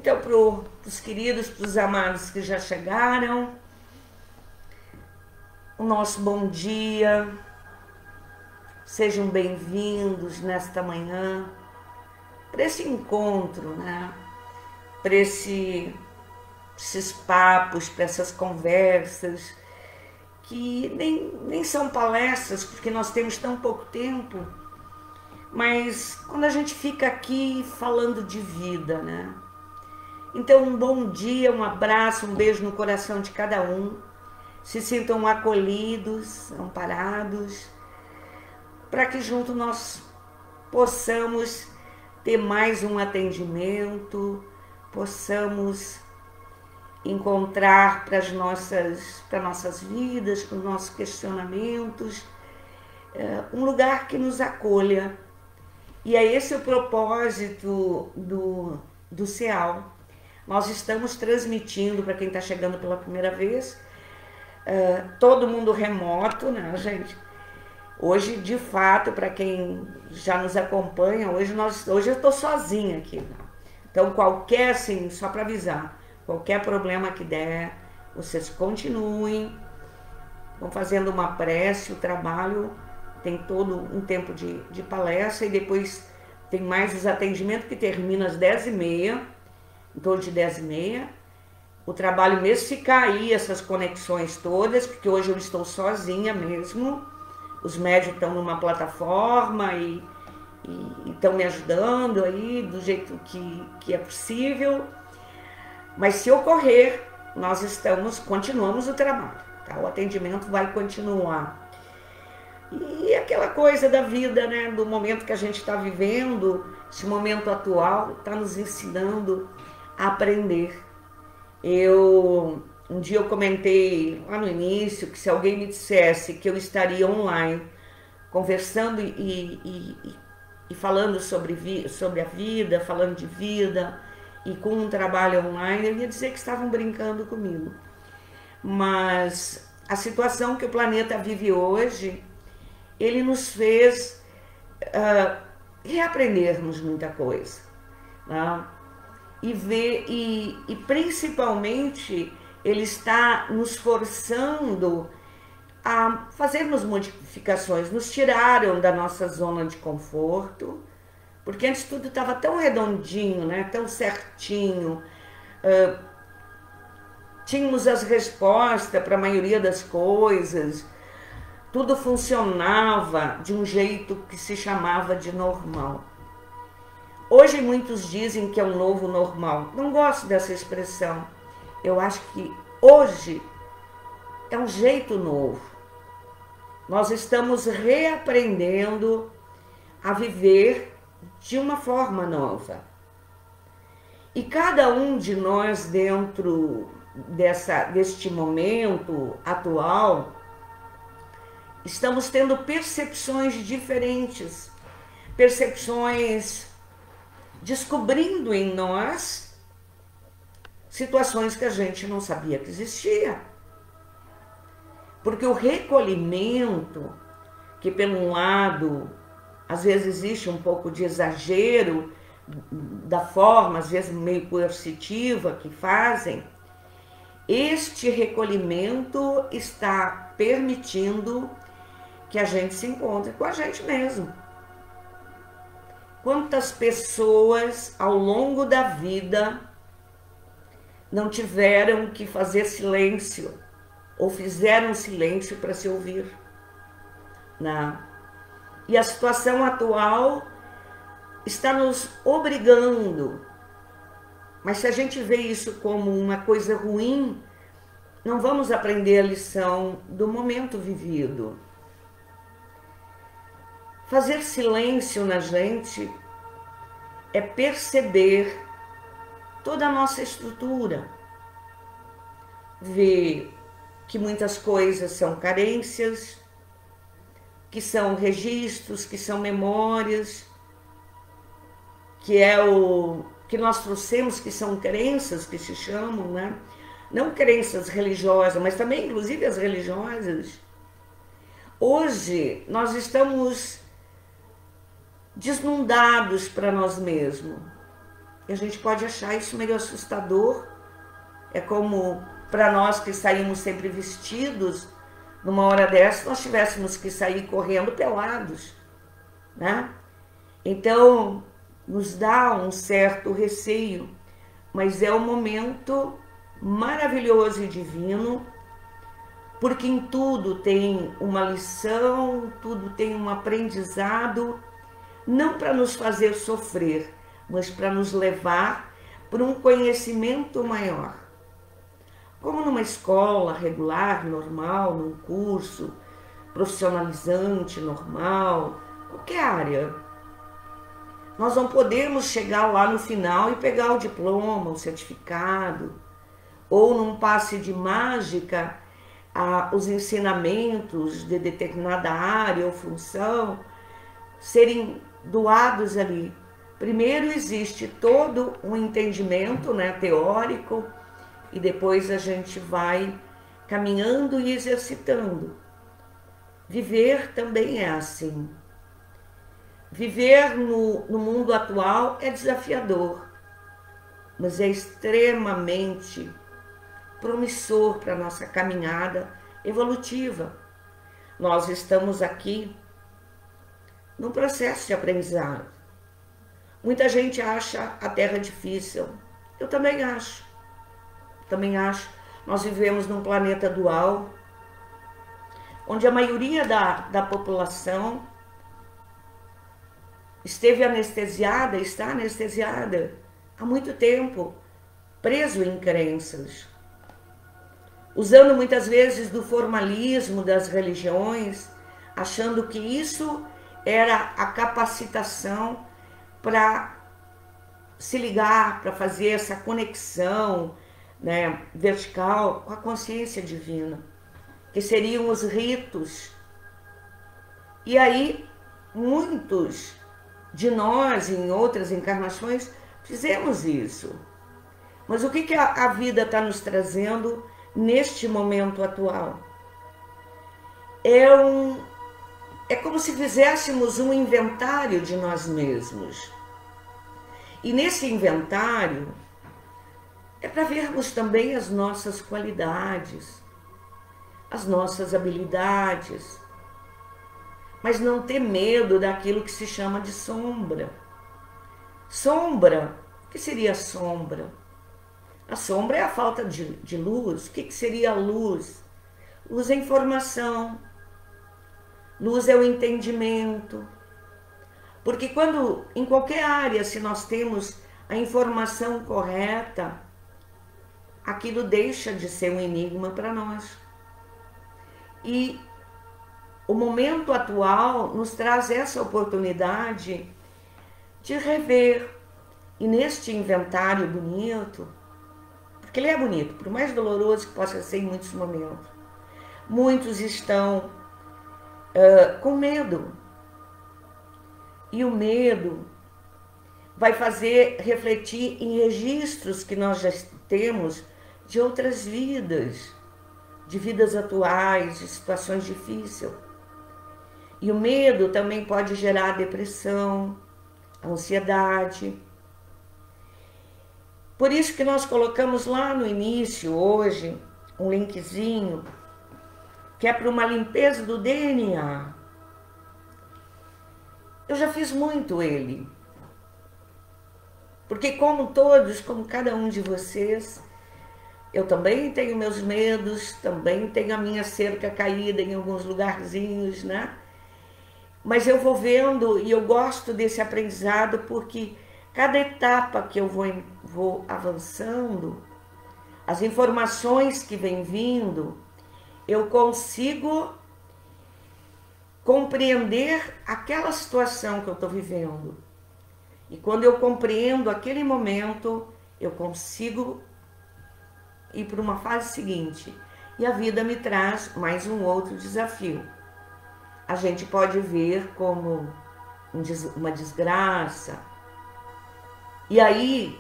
Então, para os queridos, para os amados que já chegaram, o nosso bom dia, sejam bem-vindos nesta manhã, para esse encontro, né? Para esses papos, para essas conversas, que nem são palestras, porque nós temos tão pouco tempo, mas quando a gente fica aqui falando de vida, né? Então, um bom dia, um abraço, um beijo no coração de cada um. Se sintam acolhidos, amparados, para que junto nós possamos ter mais um atendimento, possamos encontrar para nossas vidas, para os nossos questionamentos, um lugar que nos acolha. E é esse o propósito do CEAL. Nós estamos transmitindo, para quem está chegando pela primeira vez, todo mundo remoto, né, gente? Hoje, de fato, para quem já nos acompanha, hoje eu estou sozinha aqui. Né? Então, qualquer, assim, só para avisar, qualquer problema que der, vocês continuem, vão fazendo uma prece, o trabalho tem todo um tempo de palestra e depois tem mais os atendimentos que terminam às 10h30, em torno de 10h30. O trabalho mesmo fica aí, essas conexões todas, porque hoje eu estou sozinha mesmo. Os médicos estão numa plataforma e estão me ajudando aí do jeito que é possível. Mas se ocorrer, nós continuamos o trabalho, tá? O atendimento vai continuar. E aquela coisa da vida, né? Do momento que a gente está vivendo, esse momento atual, está nos ensinando a aprender. Um dia eu comentei lá no início que se alguém me dissesse que eu estaria online conversando e falando sobre a vida, falando de vida e com um trabalho online, eu ia dizer que estavam brincando comigo. Mas a situação que o planeta vive hoje, ele nos fez reaprendermos muita coisa, né? E principalmente ele está nos forçando a fazermos modificações. Nos tiraram da nossa zona de conforto, porque antes tudo estava tão redondinho, né? Tão certinho. Tínhamos as respostas para a maioria das coisas, tudo funcionava de um jeito que se chamava de normal. Hoje muitos dizem que é um novo normal. Não gosto dessa expressão. Eu acho que hoje é um jeito novo. Nós estamos reaprendendo a viver de uma forma nova. E cada um de nós dentro deste momento atual, estamos tendo percepções diferentes, descobrindo em nós situações que a gente não sabia que existia. Porque o recolhimento, que pelo um lado, às vezes existe um pouco de exagero da forma, às vezes meio coercitiva que fazem, este recolhimento está permitindo que a gente se encontre com a gente mesmo. Quantas pessoas ao longo da vida não tiveram que fazer silêncio ou fizeram silêncio para se ouvir? Não. E a situação atual está nos obrigando. Mas se a gente vê isso como uma coisa ruim, não vamos aprender a lição do momento vivido. Fazer silêncio na gente é perceber toda a nossa estrutura, ver que muitas coisas são carências, que são registros, que são memórias, que é o que nós trouxemos, que são crenças que se chamam, né? Não crenças religiosas, mas também inclusive as religiosas. Hoje nós estamos desnudados para nós mesmos. E a gente pode achar isso meio assustador. É como para nós que saímos sempre vestidos, numa hora dessa nós tivéssemos que sair correndo pelados, né? Então, nos dá um certo receio, mas é um momento maravilhoso e divino, porque em tudo tem uma lição, tudo tem um aprendizado, não para nos fazer sofrer, mas para nos levar para um conhecimento maior. Como numa escola regular, normal, num curso profissionalizante, normal, qualquer área, nós não podemos chegar lá no final e pegar o diploma, o certificado, ou num passe de mágica, os ensinamentos de determinada área ou função serem doados ali. Primeiro existe todo um entendimento, né, teórico, e depois a gente vai caminhando e exercitando. Viver também é assim. Viver no mundo atual é desafiador, mas é extremamente promissor para a nossa caminhada evolutiva. Nós estamos aqui num processo de aprendizado. Muita gente acha a Terra difícil. Eu também acho. Nós vivemos num planeta dual, onde a maioria da população esteve anestesiada, está anestesiada há muito tempo, preso em crenças, usando muitas vezes do formalismo das religiões, achando que isso era a capacitação para se ligar, para fazer essa conexão, né, vertical com a consciência divina, que seriam os ritos. E aí, muitos de nós, em outras encarnações, fizemos isso. Mas o que a vida está nos trazendo neste momento atual? É como se fizéssemos um inventário de nós mesmos. E nesse inventário é para vermos também as nossas qualidades, as nossas habilidades, mas não ter medo daquilo que se chama de sombra. Sombra, o que seria sombra? A sombra é a falta de luz. O que seria a luz? Luz é informação, luz é o entendimento. Porque quando, em qualquer área, se nós temos a informação correta, aquilo deixa de ser um enigma para nós. E o momento atual nos traz essa oportunidade de rever. E neste inventário bonito, porque ele é bonito, por mais doloroso que possa ser em muitos momentos, muitos estão com medo. E o medo vai fazer refletir em registros que nós já temos de outras vidas, de vidas atuais, de situações difíceis. E o medo também pode gerar depressão, ansiedade. Por isso que nós colocamos lá no início, hoje, um linkzinho, que é para uma limpeza do DNA. Eu já fiz muito ele. Porque como todos, como cada um de vocês, eu também tenho meus medos, também tenho a minha cerca caída em alguns lugarzinhos, né? Mas eu vou vendo e eu gosto desse aprendizado porque cada etapa que eu vou avançando, as informações que vêm vindo, eu consigo compreender aquela situação que eu estou vivendo. E quando eu compreendo aquele momento, eu consigo ir para uma fase seguinte. E a vida me traz mais um outro desafio. A gente pode ver como uma desgraça. E aí,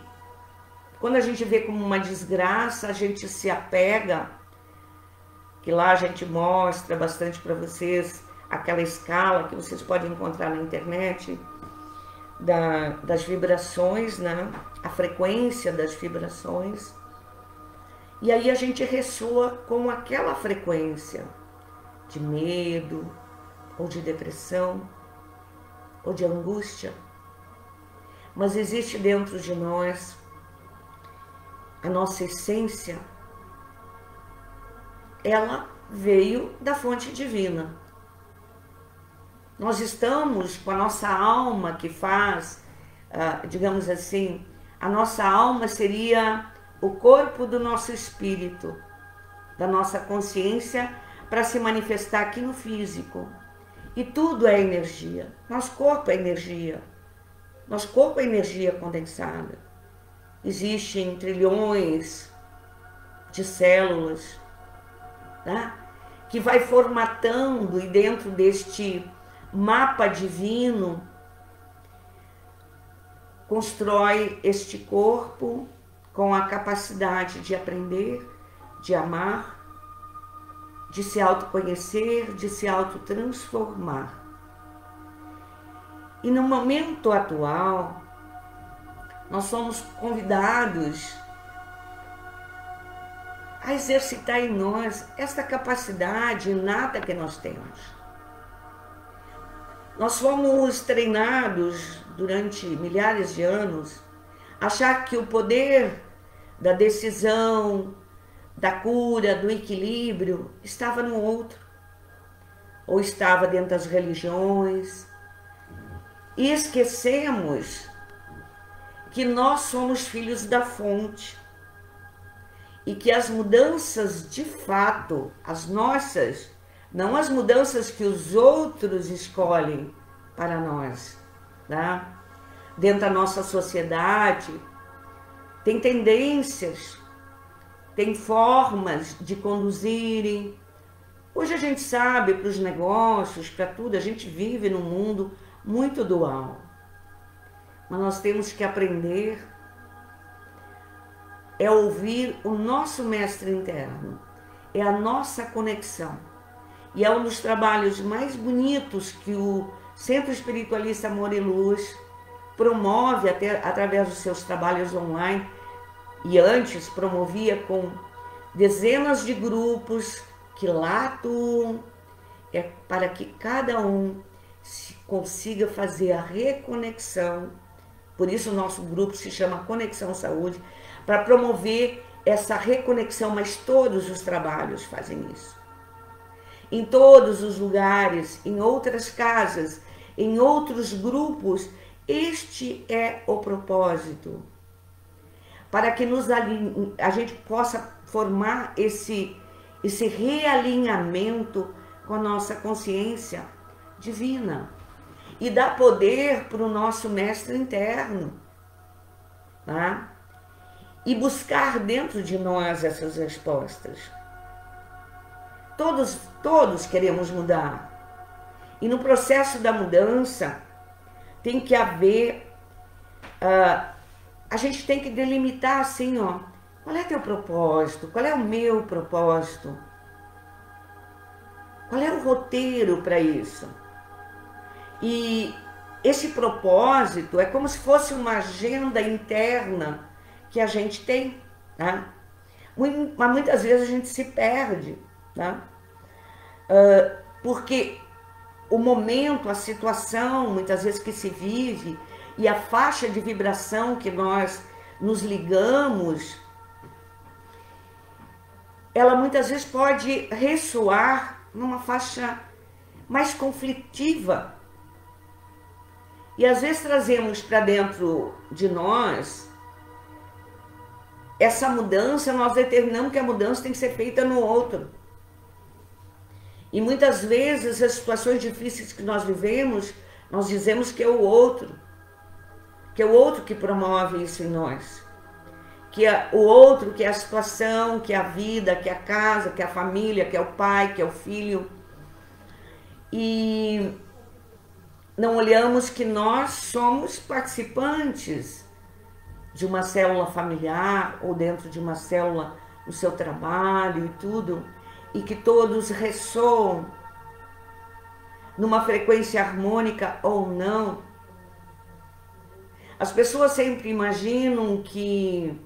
quando a gente vê como uma desgraça, a gente se apega, que lá a gente mostra bastante para vocês, aquela escala que vocês podem encontrar na internet, das vibrações, né? A frequência das vibrações. E aí a gente ressoa com aquela frequência de medo, ou de depressão, ou de angústia. Mas existe dentro de nós a nossa essência, ela veio da fonte divina. Nós estamos com a nossa alma que faz, digamos assim, a nossa alma seria o corpo do nosso espírito, da nossa consciência, para se manifestar aqui no físico. E tudo é energia. Nosso corpo é energia. Nosso corpo é energia condensada. Existem trilhões de células, tá? Que vai formatando, e dentro deste mapa divino constrói este corpo com a capacidade de aprender, de amar, de se autoconhecer, de se autotransformar. E no momento atual, nós somos convidados a exercitar em nós esta capacidade inata que nós temos. Nós fomos treinados durante milhares de anos a achar que o poder da decisão, da cura, do equilíbrio estava no outro, ou estava dentro das religiões, e esquecemos que nós somos filhos da fonte e que as mudanças de fato, as nossas, não as mudanças que os outros escolhem para nós, tá? Dentro da nossa sociedade, tem tendências, tem formas de conduzirem. Hoje a gente sabe, para os negócios, para tudo, a gente vive num mundo muito dual. Mas nós temos que aprender a ouvir o nosso mestre interno, é a nossa conexão. E é um dos trabalhos mais bonitos que o Centro Espiritualista Amor e Luz promove até através dos seus trabalhos online, e antes promovia com dezenas de grupos que lá atuam, para que cada um consiga fazer a reconexão. Por isso o nosso grupo se chama Conexão Saúde, para promover essa reconexão, mas todos os trabalhos fazem isso. Em todos os lugares, em outras casas, em outros grupos, este é o propósito. Para que a gente possa formar esse realinhamento com a nossa consciência divina e dar poder para o nosso mestre interno, tá? E buscar dentro de nós essas respostas. Todos queremos mudar. E no processo da mudança tem que haver, a gente tem que delimitar assim, ó, qual é teu propósito? Qual é o meu propósito? Qual é o roteiro para isso? E esse propósito é como se fosse uma agenda interna que a gente tem, tá? Mas muitas vezes a gente se perde, tá? Porque o momento, a situação, muitas vezes que se vive, e a faixa de vibração que nós nos ligamos, ela muitas vezes pode ressoar numa faixa mais conflitiva. E às vezes trazemos para dentro de nós essa mudança, nós determinamos que a mudança tem que ser feita no outro. E muitas vezes as situações difíceis que nós vivemos, nós dizemos que é o outro que promove isso em nós. Que é o outro, que é a situação, que é a vida, que é a casa, que é a família, que é o pai, que é o filho. E não olhamos que nós somos participantes de uma célula familiar ou dentro de uma célula no seu trabalho e tudo, e que todos ressoam numa frequência harmônica ou não, As pessoas sempre imaginam que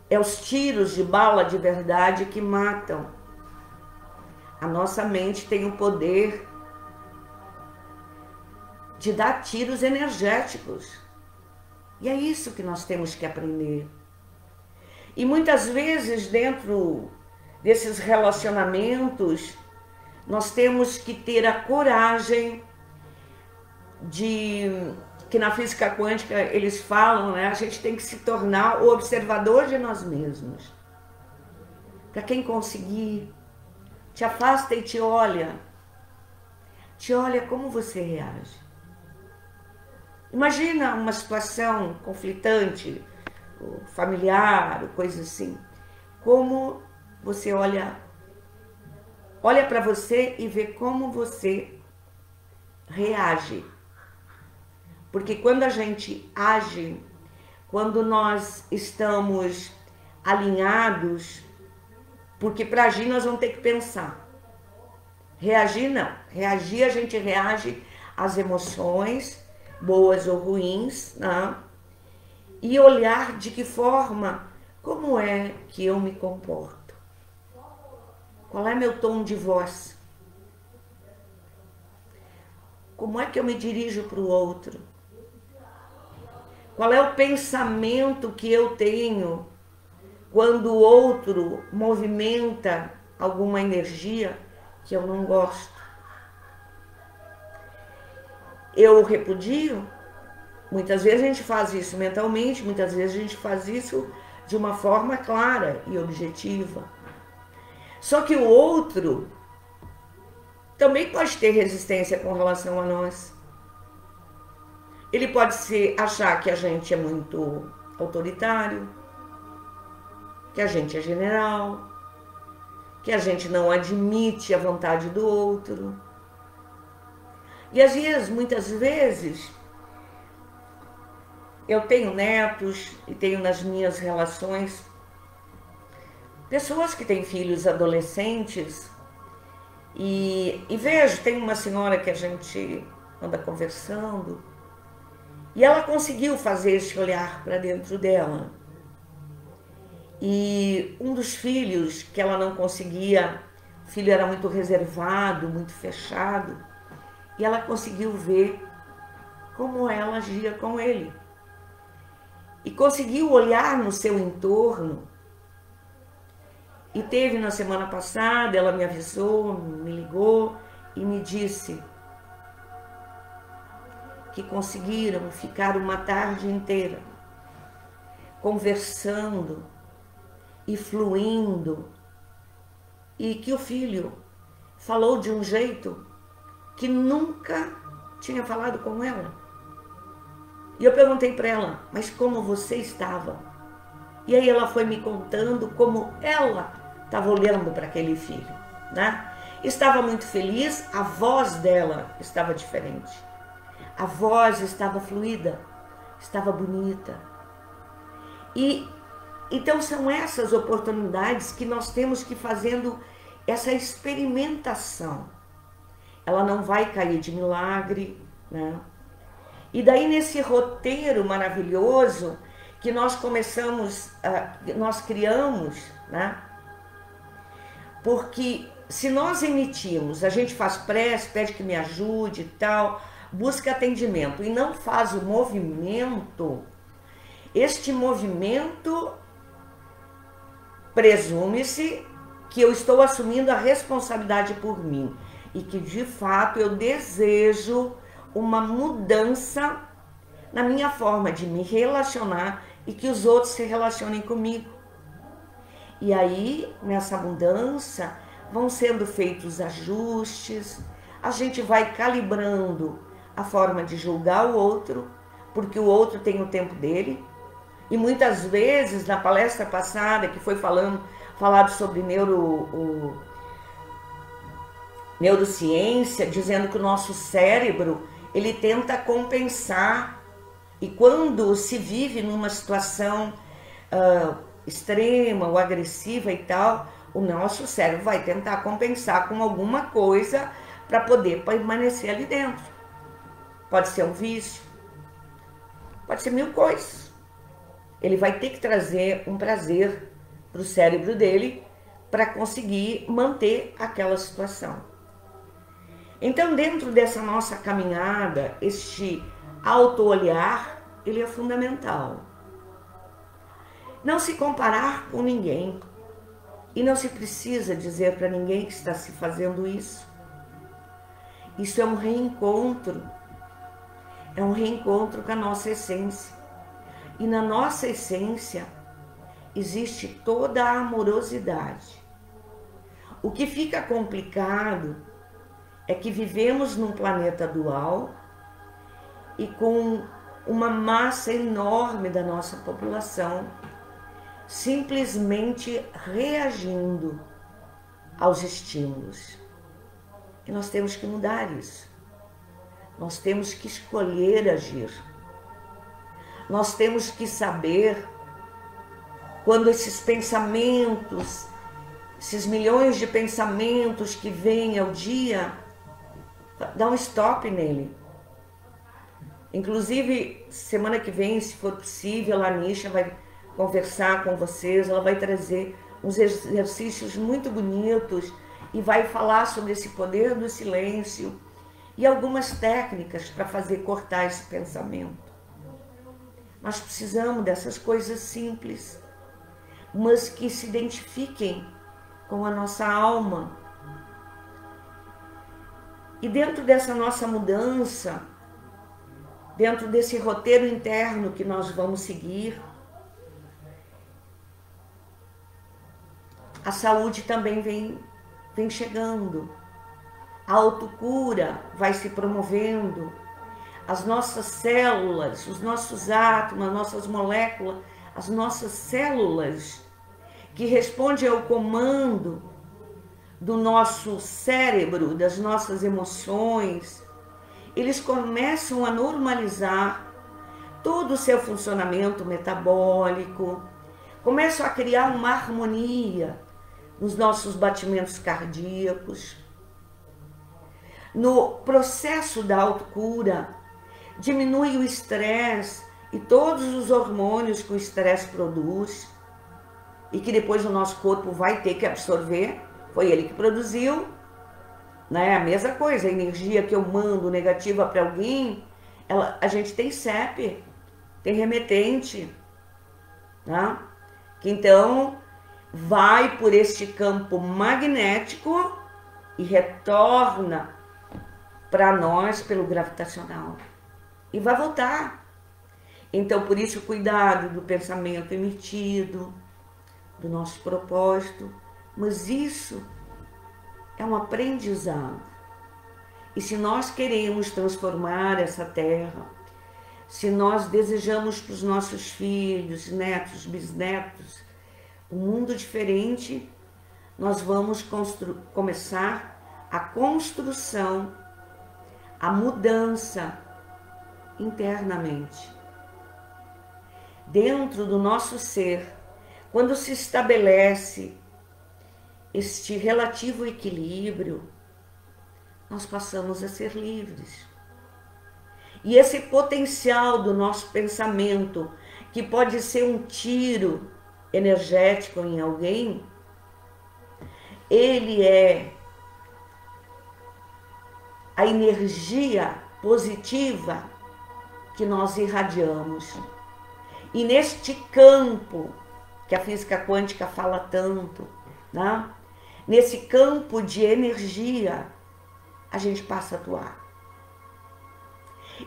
é os tiros de bala de verdade que matam. A nossa mente tem o poder de dar tiros energéticos. E é isso que nós temos que aprender. E muitas vezes, dentro desses relacionamentos, nós temos que ter a coragem de, que na física quântica eles falam, né? A gente tem que se tornar o observador de nós mesmos. Para quem conseguir, te afasta e te olha como você reage. Imagina uma situação conflitante, familiar, coisa assim. Como você olha para você e vê como você reage. Porque quando a gente age, quando nós estamos alinhados, porque para agir nós vamos ter que pensar. Reagir não. Reagir, a gente reage às emoções, boas ou ruins, né? E olhar de que forma, como é que eu me comporto? Qual é meu tom de voz? Como é que eu me dirijo para o outro? Qual é o pensamento que eu tenho quando o outro movimenta alguma energia que eu não gosto? Eu repudio? Muitas vezes a gente faz isso mentalmente, muitas vezes a gente faz isso de uma forma clara e objetiva. Só que o outro também pode ter resistência com relação a nós. Ele pode achar que a gente é muito autoritário, que a gente é general, que a gente não admite a vontade do outro. E às vezes, muitas vezes, eu tenho netos e tenho nas minhas relações pessoas que têm filhos adolescentes e vejo, tem uma senhora que a gente anda conversando e ela conseguiu fazer esse olhar para dentro dela. E um dos filhos que ela não conseguia, o filho era muito reservado, muito fechado, e ela conseguiu ver como ela agia com ele. E conseguiu olhar no seu entorno. E teve na semana passada, ela me avisou, me ligou e me disse que conseguiram ficar uma tarde inteira conversando e fluindo, e que o filho falou de um jeito que nunca tinha falado com ela. E eu perguntei para ela, mas como você estava? E aí ela foi me contando como ela estava olhando para aquele filho, né? Estava muito feliz, a voz dela estava diferente. A voz estava fluida, estava bonita. E então são essas oportunidades que nós temos que ir fazendo essa experimentação. Ela não vai cair de milagre, né? E daí nesse roteiro maravilhoso que nós nós criamos, né? Porque se nós emitimos, a gente faz prece, pede que me ajude e tal, busca atendimento e não faz o movimento, este movimento presume-se que eu estou assumindo a responsabilidade por mim e que de fato eu desejo uma mudança na minha forma de me relacionar e que os outros se relacionem comigo. E aí, nessa mudança, vão sendo feitos ajustes, a gente vai calibrando a forma de julgar o outro, porque o outro tem o tempo dele. E muitas vezes, na palestra passada, que foi falado sobre neurociência, dizendo que o nosso cérebro, ele tenta compensar. E quando se vive numa situação extrema ou agressiva e tal, o nosso cérebro vai tentar compensar com alguma coisa para poder permanecer ali dentro. Pode ser um vício, Pode ser 1000 coisas. Ele vai ter que trazer um prazer para o cérebro dele para conseguir manter aquela situação. Então, dentro dessa nossa caminhada, este auto-olhar, ele é fundamental. Não se comparar com ninguém. E não se precisa dizer para ninguém que está se fazendo isso. Isso é um reencontro. É um reencontro com a nossa essência. E na nossa essência existe toda a amorosidade. O que fica complicado é que vivemos num planeta dual e com uma massa enorme da nossa população simplesmente reagindo aos estímulos. E nós temos que mudar isso. Nós temos que escolher agir. Nós temos que saber quando esses pensamentos, esses milhões de pensamentos que vêm ao dia, dá um stop nele. Inclusive, semana que vem, se for possível, a Nisha vai conversar com vocês, ela vai trazer uns exercícios muito bonitos e vai falar sobre esse poder do silêncio e algumas técnicas para fazer cortar esse pensamento. Nós precisamos dessas coisas simples, mas que se identifiquem com a nossa alma. E dentro dessa nossa mudança, dentro desse roteiro interno que nós vamos seguir, a saúde também vem chegando, a autocura vai se promovendo, as nossas células, os nossos átomos, as nossas moléculas, as nossas células que respondem ao comando do nosso cérebro, das nossas emoções, eles começam a normalizar todo o seu funcionamento metabólico, começam a criar uma harmonia nos nossos batimentos cardíacos. No processo da autocura, diminui o estresse e todos os hormônios que o estresse produz e que depois o nosso corpo vai ter que absorver, foi ele que produziu, né? A mesma coisa, a energia que eu mando negativa para alguém, a gente tem CEP, tem remetente, né? Que então vai por este campo magnético e retorna para nós pelo gravitacional e vai voltar. Então, por isso, cuidado do pensamento emitido, do nosso propósito, mas isso é um aprendizado. E se nós queremos transformar essa terra, se nós desejamos para os nossos filhos, netos, bisnetos, um mundo diferente, nós vamos começar a construção, a mudança internamente. Dentro do nosso ser, quando se estabelece este relativo equilíbrio, nós passamos a ser livres. E esse potencial do nosso pensamento, que pode ser um tiro energético em alguém, ele é a energia positiva que nós irradiamos. E neste campo que a física quântica fala tanto, né? Nesse campo de energia, a gente passa a atuar.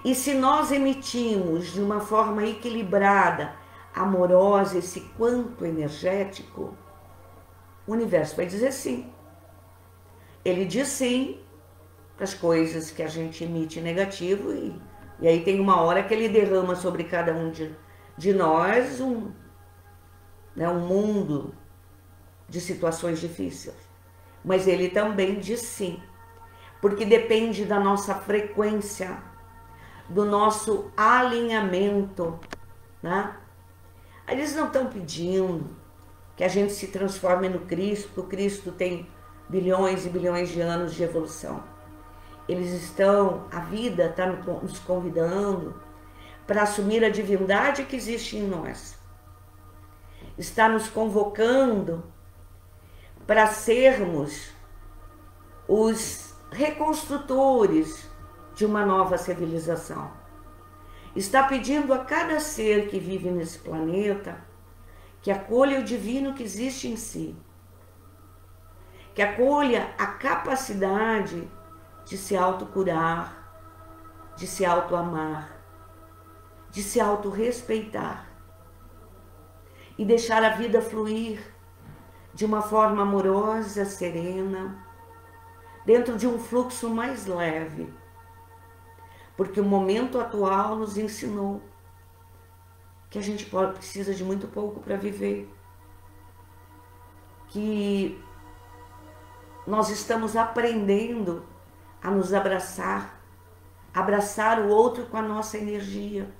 E se nós emitimos de uma forma equilibrada, amorosa, esse campo energético, o universo vai dizer sim. Ele diz sim para as coisas que a gente emite negativo e aí tem uma hora que ele derrama sobre cada um de nós um mundo de situações difíceis. Mas ele também diz sim, porque depende da nossa frequência, do nosso alinhamento, né? Eles não estão pedindo que a gente se transforme no Cristo, porque o Cristo tem bilhões e bilhões de anos de evolução. A vida está nos convidando para assumir a divindade que existe em nós. Está nos convocando para sermos os reconstrutores de uma nova civilização. Está pedindo a cada ser que vive nesse planeta que acolha o divino que existe em si, que acolha a capacidade de se autocurar, de se autoamar, de se autorrespeitar e deixar a vida fluir de uma forma amorosa, serena, dentro de um fluxo mais leve. Porque o momento atual nos ensinou que a gente precisa de muito pouco para viver, que nós estamos aprendendo a nos abraçar, abraçar o outro com a nossa energia,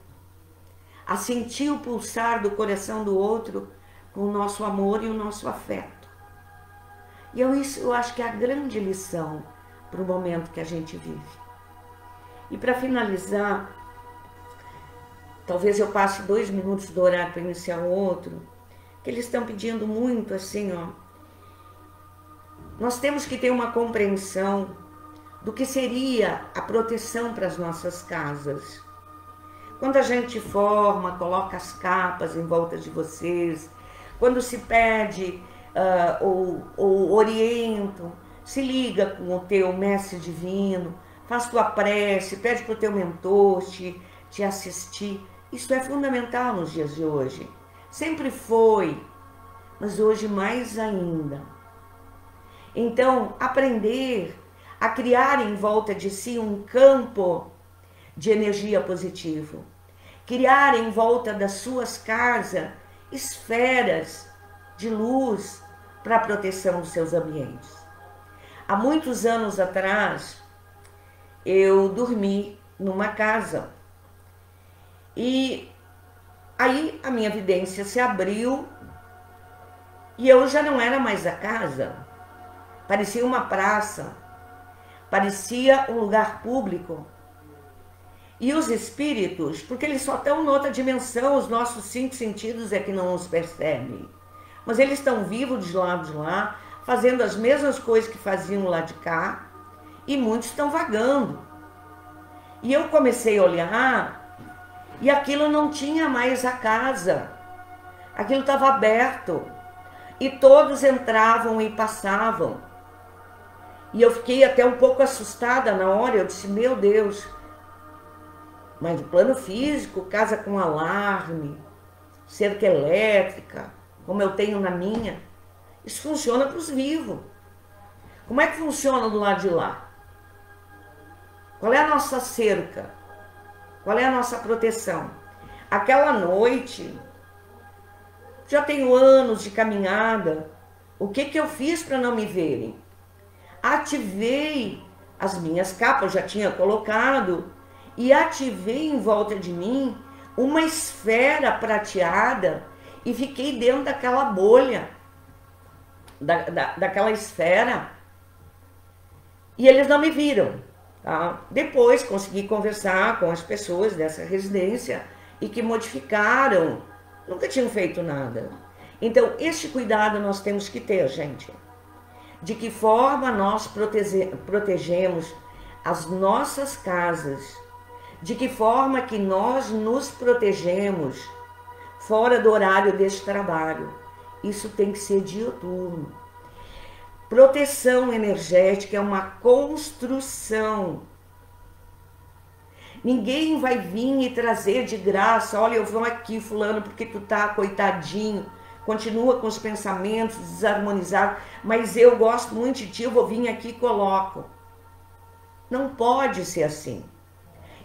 a sentir o pulsar do coração do outro com o nosso amor e o nosso afeto. E isso eu acho que é a grande lição para o momento que a gente vive. E para finalizar, talvez eu passe 2 minutos do horário para iniciar o outro, que eles estão pedindo muito assim, ó. Nós temos que ter uma compreensão do que seria a proteção para as nossas casas. Quando a gente forma, coloca as capas em volta de vocês, quando se pede ou orienta, se liga com o teu mestre divino, faz tua prece, pede para o teu mentor te assistir. Isso é fundamental nos dias de hoje. Sempre foi, mas hoje mais ainda. Então, aprender a criar em volta de si um campo de energia positivo. Criar em volta das suas casas esferas de luz para a proteção dos seus ambientes. Há muitos anos atrás, eu dormi numa casa e aí a minha vidência se abriu e eu já não era mais a casa, parecia uma praça, parecia um lugar público. E os espíritos, porque eles só estão em outra dimensão, os nossos 5 sentidos é que não os percebem, mas eles estão vivos de lado de lá, fazendo as mesmas coisas que faziam lá de cá, e muitos estão vagando. E eu comecei a olhar, e aquilo não tinha mais a casa, aquilo estava aberto, e todos entravam e passavam. E eu fiquei até um pouco assustada na hora, eu disse, meu Deus, mas no plano físico, casa com alarme, cerca elétrica, como eu tenho na minha, isso funciona para os vivos. Como é que funciona do lado de lá? Qual é a nossa cerca? Qual é a nossa proteção? Aquela noite, já tenho anos de caminhada, o que eu fiz para não me verem? Ativei as minhas capas, eu já tinha colocado, e ativei em volta de mim uma esfera prateada e fiquei dentro daquela bolha, daquela esfera, e eles não me viram. Tá? Depois consegui conversar com as pessoas dessa residência e que modificaram, nunca tinham feito nada. Então, este cuidado nós temos que ter, gente. De que forma nós protegemos as nossas casas, de que forma que nós nos protegemos fora do horário deste trabalho. Isso tem que ser diuturno. Proteção energética é uma construção. Ninguém vai vir e trazer de graça, olha, eu vou aqui, fulano, porque tu tá coitadinho, continua com os pensamentos desarmonizados, mas eu gosto muito de ti, eu vou vir aqui e coloco. Não pode ser assim.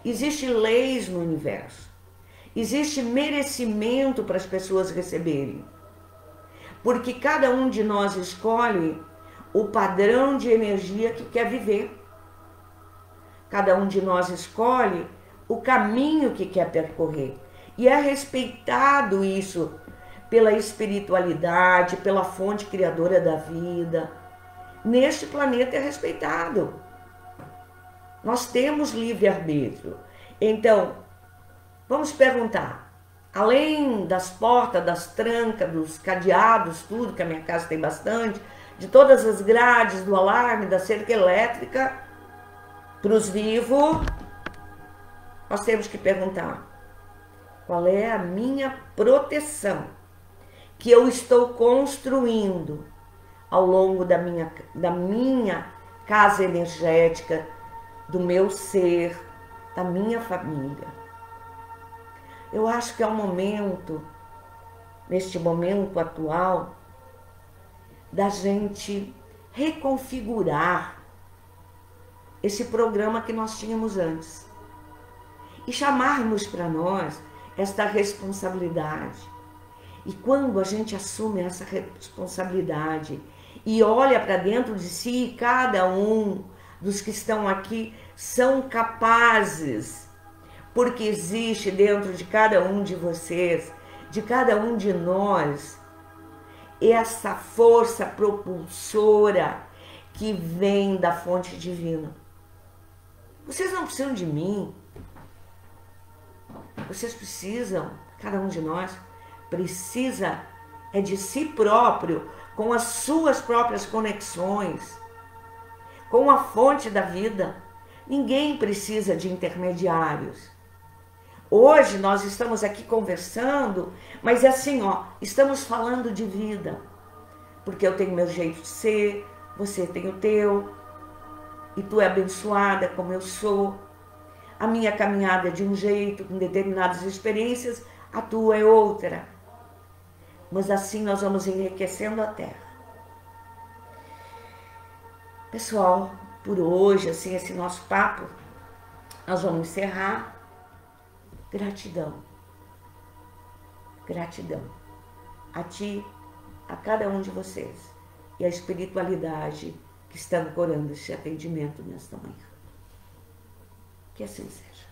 Existem leis no universo. Existe merecimento para as pessoas receberem. Porque cada um de nós escolhe o padrão de energia que quer viver. Cada um de nós escolhe o caminho que quer percorrer. E é respeitado isso pela espiritualidade, pela fonte criadora da vida. Neste planeta é respeitado. Nós temos livre-arbítrio. Então, Vamos perguntar, além das portas, das trancas, dos cadeados, tudo, que a minha casa tem bastante, de todas as grades, do alarme, da cerca elétrica, para os vivos, nós temos que perguntar, qual é a minha proteção que eu estou construindo ao longo da minha casa energética, do meu ser, da minha família. Eu acho que é um momento, neste momento atual, da gente reconfigurar esse programa que nós tínhamos antes e chamarmos para nós esta responsabilidade. E quando a gente assume essa responsabilidade e olha para dentro de si, e cada um dos que estão aqui são capazes, porque existe dentro de cada um de vocês, de cada um de nós, essa força propulsora que vem da fonte divina. Vocês não precisam de mim, vocês precisam, cada um de nós precisa é de si próprio, com as suas próprias conexões, com a fonte da vida. Ninguém precisa de intermediários. Hoje nós estamos aqui conversando, mas é assim, ó, estamos falando de vida, porque eu tenho meu jeito de ser, você tem o teu, e tu é abençoada como eu sou. A minha caminhada é de um jeito, com determinadas experiências, a tua é outra. Mas assim nós vamos enriquecendo a Terra. Pessoal, por hoje, assim, esse nosso papo, nós vamos encerrar. Gratidão. Gratidão. A ti, a cada um de vocês. E a espiritualidade que está ancorando esse atendimento nesta manhã. Que assim seja.